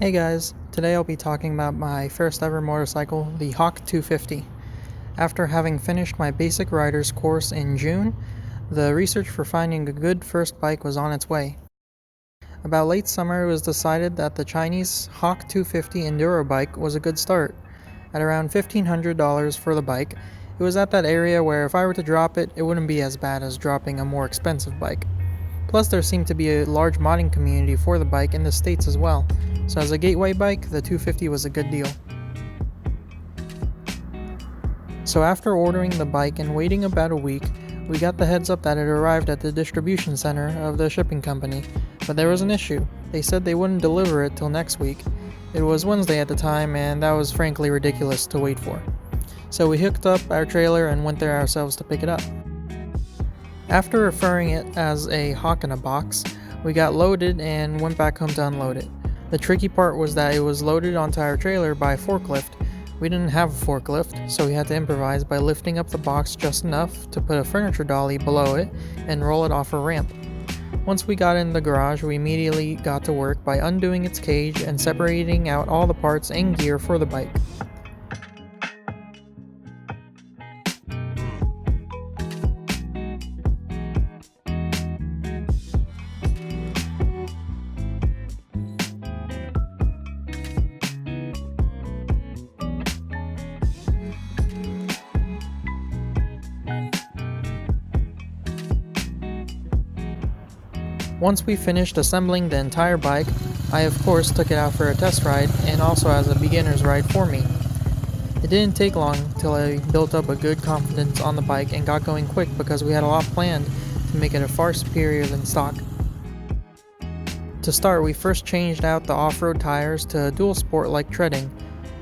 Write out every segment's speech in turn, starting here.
Hey guys, today I'll be talking about my first ever motorcycle, the Hawk 250. After having finished my basic rider's course in June, the research for finding a good first bike was on its way. About late summer, it was decided that the Chinese Hawk 250 Enduro bike was a good start. At around $1,500 for the bike, it was at that area where if I were to drop it, it wouldn't be as bad as dropping a more expensive bike. Plus, there seemed to be a large modding community for the bike in the States as well, so as a gateway bike, the 250 was a good deal. So after ordering the bike and waiting about a week, we got the heads up that it arrived at the distribution center of the shipping company, but there was an issue. They said they wouldn't deliver it till next week. It was Wednesday at the time, and that was frankly ridiculous to wait for. So we hooked up our trailer and went there ourselves to pick it up. After referring it as a Hawk in a box, we got loaded and went back home to unload it. The tricky part was that it was loaded onto our trailer by forklift. We didn't have a forklift, so we had to improvise by lifting up the box just enough to put a furniture dolly below it and roll it off a ramp. Once we got in the garage, we immediately got to work by undoing its cage and separating out all the parts and gear for the bike. Once we finished assembling the entire bike, I of course took it out for a test ride and also as a beginner's ride for me. It didn't take long till I built up a good confidence on the bike and got going quick because we had a lot planned to make it a far superior than stock. To start, we first changed out the off-road tires to dual sport-like treading,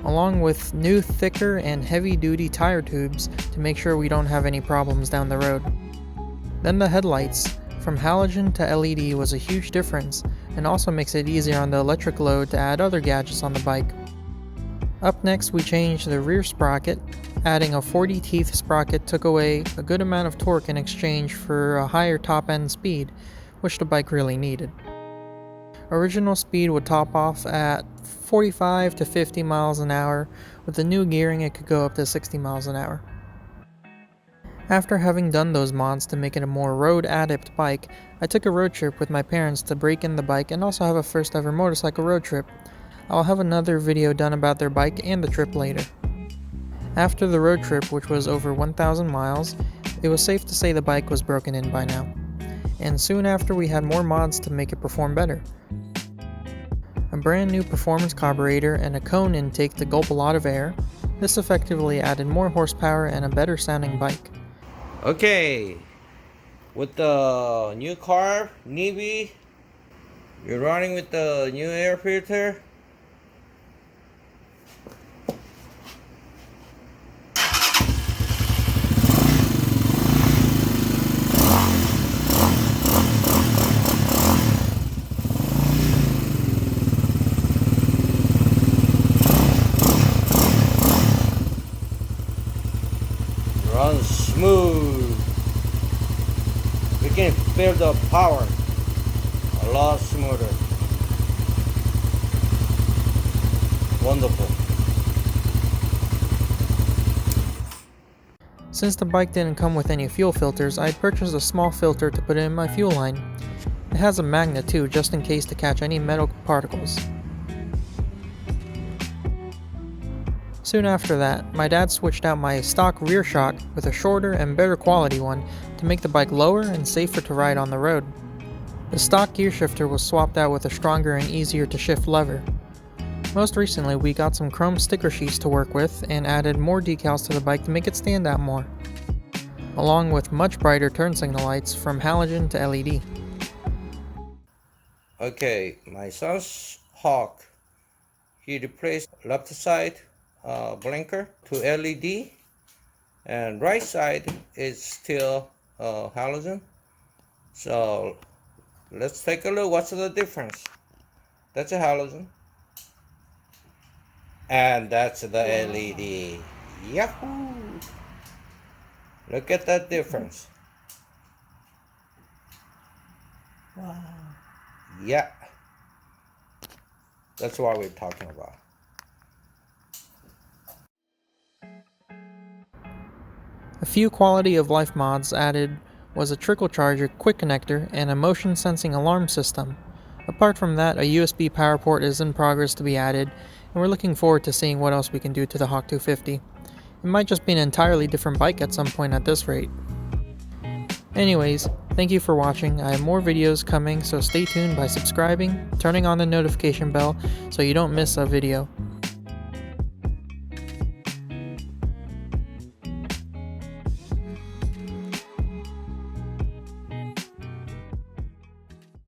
along with new thicker and heavy-duty tire tubes to make sure we don't have any problems down the road. Then the headlights. From halogen to LED was a huge difference, and also makes it easier on the electric load to add other gadgets on the bike. Up next, we changed the rear sprocket. Adding a 40 teeth sprocket took away a good amount of torque in exchange for a higher top end speed, which the bike really needed. Original speed would top off at 45 to 50 miles an hour. With the new gearing, it could go up to 60 miles an hour. After having done those mods to make it a more road-adept bike, I took a road trip with my parents to break in the bike and also have a first ever motorcycle road trip. I'll have another video done about their bike and the trip later. After the road trip, which was over 1,000 miles, it was safe to say the bike was broken in by now. And soon after we had more mods to make it perform better. A brand new performance carburetor and a cone intake to gulp a lot of air. This effectively added more horsepower and a better sounding bike. Okay, with the new car, Navy, you're running with the new air filter. Runs smooth. We can feel the power a lot smoother. Wonderful. Since the bike didn't come with any fuel filters, I purchased a small filter to put in my fuel line. It has a magnet too, just in case to catch any metal particles. Soon after that, my dad switched out my stock rear shock with a shorter and better quality one to make the bike lower and safer to ride on the road. The stock gear shifter was swapped out with a stronger and easier to shift lever. Most recently, we got some chrome sticker sheets to work with and added more decals to the bike to make it stand out more, along with much brighter turn signal lights from halogen to LED. Okay, my son's Hawk. He replaced left side blinker to LED, and right side is still halogen. So let's take a look. What's the difference? That's a halogen, and that's the LED. Yahoo! Look at that difference. Wow. Yeah. That's what we're talking about. A few quality of life mods added was a trickle charger quick connector and a motion sensing alarm system. Apart from that, a USB power port is in progress to be added, and we're looking forward to seeing what else we can do to the Hawk 250. It might just be an entirely different bike at some point at this rate. Anyways, thank you for watching. I have more videos coming, so stay tuned by subscribing, turning on the notification bell so you don't miss a video.